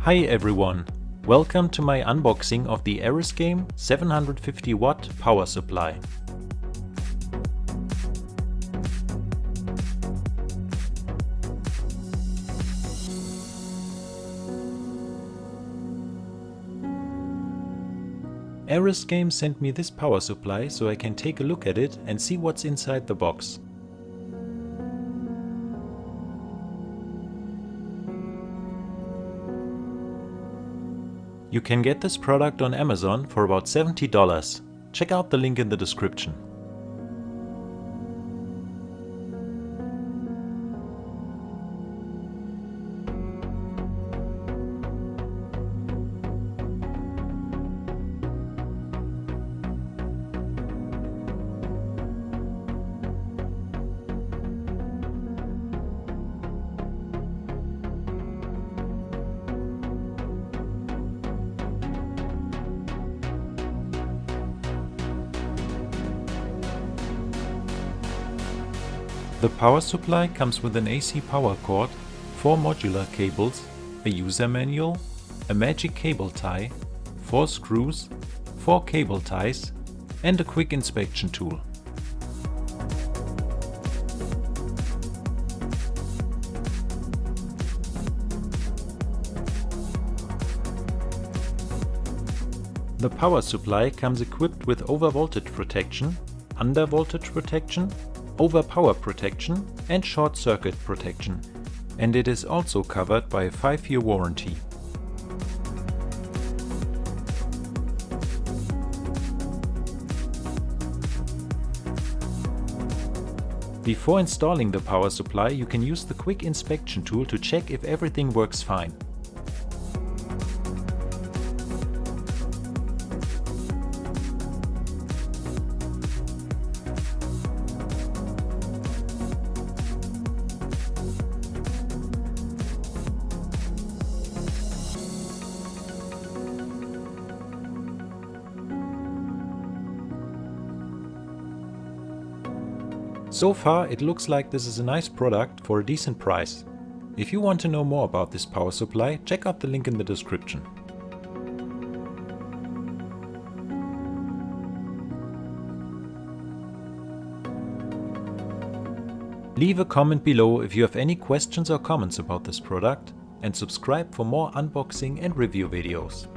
Hi everyone, welcome to my unboxing of the ARESGAME 750W power supply. ARESGAME sent me this power supply so I can take a look at it and see what's inside the box. You can get this product on Amazon for about $70. Check out the link in the description. The power supply comes with an AC power cord, 4 modular cables, a user manual, a magic cable tie, 4 screws, 4 cable ties, and a quick inspection tool. The power supply comes equipped with overvoltage protection, undervoltage protection, overpower protection and short circuit protection, and it is also covered by a 5-year warranty. Before installing the power supply, you can use the quick inspection tool to check if everything works fine. So far, it looks like this is a nice product for a decent price. If you want to know more about this power supply, check out the link in the description. Leave a comment below if you have any questions or comments about this product, and subscribe for more unboxing and review videos.